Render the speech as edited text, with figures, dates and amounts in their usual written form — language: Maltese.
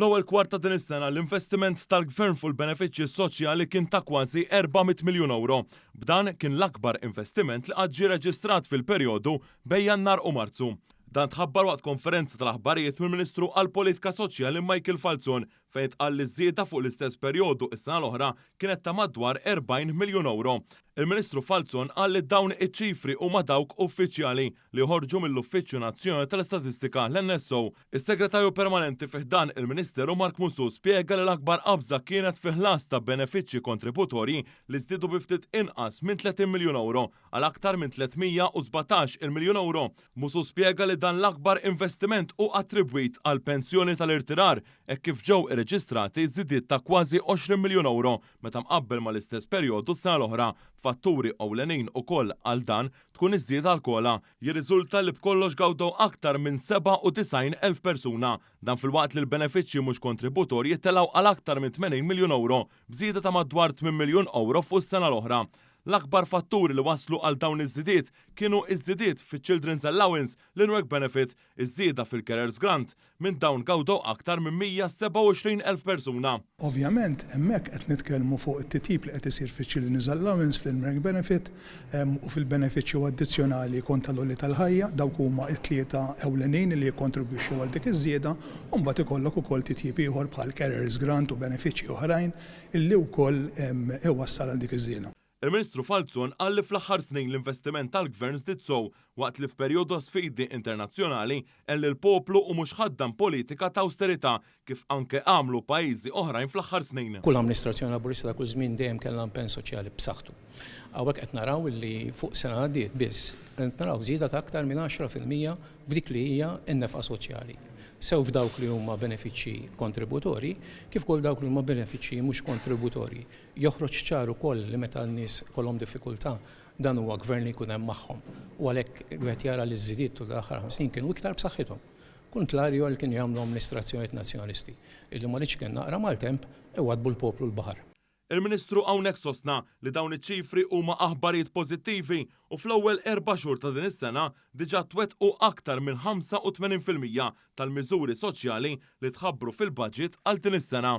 Fl-ewwel kwart ta' din is-sena l-investiment tal-Gvern fuq il-benefiċċji soċjali kien ta' kważi 400 miljun euro. B'dan kien l-akbar investiment li qatt ġie reġistrat fil-perjodu bejn Jannar u Marzu. Dan tħabbar waqt konferenza tal-aħbarijiet mill-Ministru għall-Politika Soċjali Michael Falzon fejn qal li żieda fuq l-istess perjodu is-sena l-oħra kienet ta' madwar 40 miljun euro. Il-Ministru Falzon qal li dawn iċ-ċifri huma dawk uffiċjali li ħorġu mill-Uffiċċju Nazzjonali tal-Istatistika l-NSO. Is-Segretarju Permanenti fih dan il-Ministeru Mark Musu spjega li l-akbar qabża kienet fi ħlas ta' benefiċċji kontributorji li żdiedu bi ftit inqas minn 30 miljun euro għal aktar minn 317 miljun euro. Musu spjega li dan l-akbar investiment u attribwit għal pensjoni tal-irtirar hekk kif ġew irreġistrati żidiet ta' kważi 20 miljun euro meta mqabbel mal-istess perjodu s-sena l-oħra. Fatturi ewlenin ukoll għal dan tkun iż-żieda għall-kola jirriżulta li b'kollox gawdew aktar minn 97,000 persuna. Dan fil-waqt li l-benefiċċji mhux kontributorji telgħu għal aktar minn 80 miljun euro b'żieda ta' madwar 8 miljun euro fuq is-sena l-oħra. L-akbar fatturi li waslu għal dawn iż-żidiet kienu iż-żidiet fiċ-Children's Allowance, l-Inwork Benefit, iż-żieda fil-Carers Grant, minn dawn gawdew aktar minn 127,000 persuna. Ovvjament, hemmhekk qed nitkellmu fuq it-titjib li qed isir fiċ-Children's Allowance, fil-Inwork Benefit u fil-benefiċċju addizzjonali kontra l-għolli tal-ħajja, dawk huma t-tlieta ewlenin li jikkontribwixxu għal dik iż-żieda, u mbagħad ikollok ukoll titjib ieħor bħal Carers Grant u benefiċċji oħrajn illi wkoll iwassal għal dik iż-żieda. Il-Ministru Falzon qal li fl-aħħar snin l-investiment tal-Gvern żdied sew waqt li f'perjodu sfidi internazzjonali elli l-poplu u mhux ħaddam politika ta' awsterità kif anke għamlu pajjiżi oħrajn fl-aħħar snin. Kull amministrazzjoni laburista ta' kull żmien dejjem kellha impenn soċjali b'saħħtu. Hawnhekk qed naraw li fuq sena għaddiet biss qed naraw żieda ta' aktar minn 10% f'dik li hija n-nefqa soċjali. Sew f'dawk li huma benefiċċji kontributorji, kif ukoll dawk li huma benefiċċji mhux kontributorji. Joħroġ ċar ukoll li meta n-nies kollhom diffikultà dan huwa gvern li jkun hemm magħhom. U għalhekk wieħed jara li ż-żidiet tul l-aħħar 5 snin kienu iktar b'saħħithom. Kuntrarju għal kienu jagħmlu amministrazzjonijiet nazzjonalisti. Illi ma rridx kien naqra maltemp iwadbu l-poplu l-baħar. Il-Ministru hawnhekk sostna li dawn iċ-ċifri huma aħbarijiet pożittivi u fl-ewwel 4 xhur ta' din is-sena diġà twettqu aktar minn 85% tal-miżuri soċjali li tħabbru fil-baġit għal din is-sena.